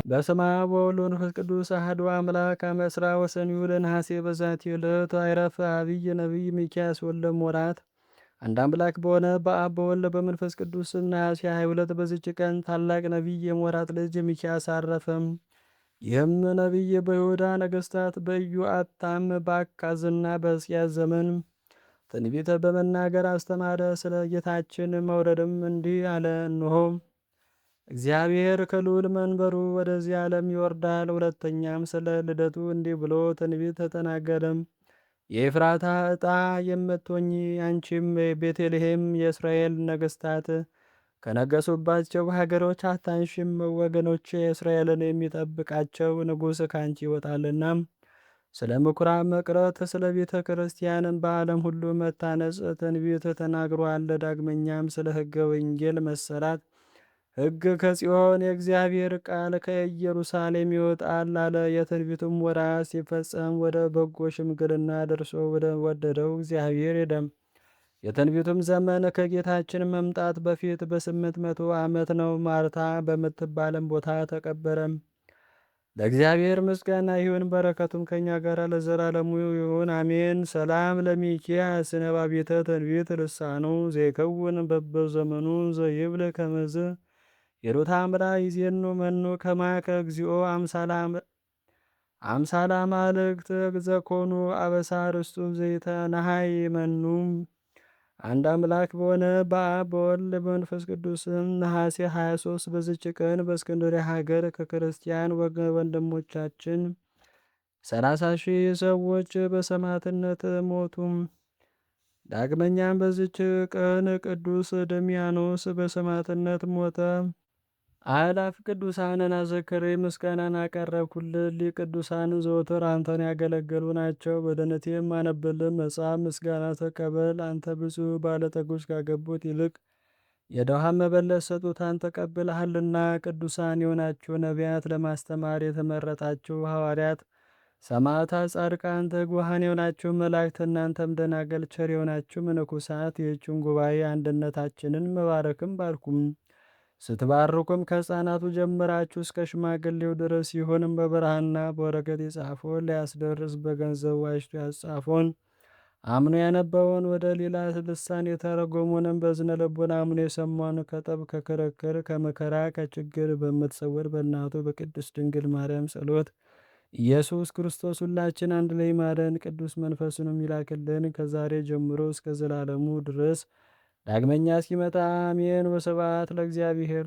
በስመ አብ ወወልድ ወመንፈስ ቅዱስ አሐዱ አምላክ አመ ዕስራ ወሰኑይ ለነሐሴ በዛቲ ዕለት አይረፈ ዐቢይ ነቢይ ሚክያስ ወልደ ሞራት። አንድ አምላክ በሆነ በአብ በወልድ በመንፈስ ቅዱስ ስም ነሐሴ 22 በዚች ቀን ታላቅ ነቢይ የሞራት ልጅ ሚክያስ አረፈም። ይህም ነቢይ በይሁዳ ነገሥታት በኢዮአታም በአካዝና በሕዝቅያስ ዘመን ትንቢት በመናገር አስተማረ። ስለ ጌታችን መውረድም እንዲህ አለ። እንሆ እግዚአብሔር ከልዑል መንበሩ ወደዚህ ዓለም ይወርዳል። ሁለተኛም ስለ ልደቱ እንዲህ ብሎ ትንቢት ተናገረም። የኤፍራታ ዕጣ የምትሆኚ አንቺም ቤተልሔም የእስራኤል ነገሥታት ከነገሱባቸው ሀገሮች አታንሽም። ወገኖች የእስራኤልን የሚጠብቃቸው ንጉሥ ካንቺ ይወጣልና። ስለ ምኵራብ መቅረት፣ ስለ ቤተ ክርስቲያንም በዓለም ሁሉ መታነጽ ትንቢት ተናግሯል። ዳግመኛም ስለ ሕገ ወንጌል መሰራት ሕግ ከጽዮን የእግዚአብሔር ቃል ከኢየሩሳሌም ይወጣል አለ። የትንቢቱም ወራት ሲፈጸም ወደ በጎ ሽምግልና ደርሶ ወደ ወደደው እግዚአብሔር ሄደም። የትንቢቱም ዘመን ከጌታችን መምጣት በፊት በ800 ዓመት ነው። ማርታ በምትባልም ቦታ ተቀበረም። ለእግዚአብሔር ምስጋና ይሁን፣ በረከቱም ከኛ ጋር ለዘላለሙ ይሁን አሜን። ሰላም ለሚኪያስ ነባቤተ ትንቢት ልሳኑ ዘይከውን በበዘመኑ ዘይብል ከመዝ የሩታ አምራ ይዜኑ መኑ ከማከ እግዚኦ አምሳላ ማልክት ዘኮኑ አበሳ ርስቱ ዘይተናሃይ መኑም። አንድ አምላክ በሆነ በአብ በወልድ በመንፈስ ቅዱስም ነሐሴ 23 በዝች ቀን በእስክንድርያ ሀገር ከክርስቲያን ወንድሞቻችን 30,000 ሰዎች በሰማዕትነት ሞቱም። ዳግመኛም በዝች ቀን ቅዱስ ደሚያኖስ በሰማዕትነት ሞተ። አእላፍ ቅዱሳንን አዘክሬ ምስጋናን አቀረብኩልህ። ቅዱሳን ዘወትር አንተን ያገለገሉ ናቸው። በድኅነቴም አነብልህ መጽሐፍ ምስጋና ተቀበል። አንተ ብዙ ባለጠጎች ካገቡት ይልቅ የድሃ መበለት ስጦታን ተቀብለሃልና። ቅዱሳን የሆናችሁ ነቢያት፣ ለማስተማር የተመረጣችሁ ሐዋርያት፣ ሰማዕታት፣ ጻድቃን፣ ትጉሃን የሆናችሁ መላእክት፣ እናንተም ደናገል፣ ቸር የሆናችሁ መነኮሳት ይህችን ጉባኤ አንድነታችንን መባረክም ባርኩም። ስትባርኩም ከሕፃናቱ ጀምራችሁ እስከ ሽማግሌው ድረስ ይሁንም። በብርሃንና በወረቀት የጻፈውን ሊያስደርስ በገንዘብ ዋጅቶ ያጻፈውን አምኖ ያነበውን ወደ ሌላ ልሳን የተረጎሙንም በዝነ ልቦና አምኖ የሰማውን ከጠብ ከክርክር ከመከራ ከችግር በምትሰወር በእናቱ በቅድስት ድንግል ማርያም ጸሎት ኢየሱስ ክርስቶስ ሁላችን አንድ ላይ ማረን። ቅዱስ መንፈሱንም ይላክልን ከዛሬ ጀምሮ እስከ ዘላለሙ ድረስ ዳግመኛ እስኪመጣ አሜን። ወስብሐት ለእግዚአብሔር።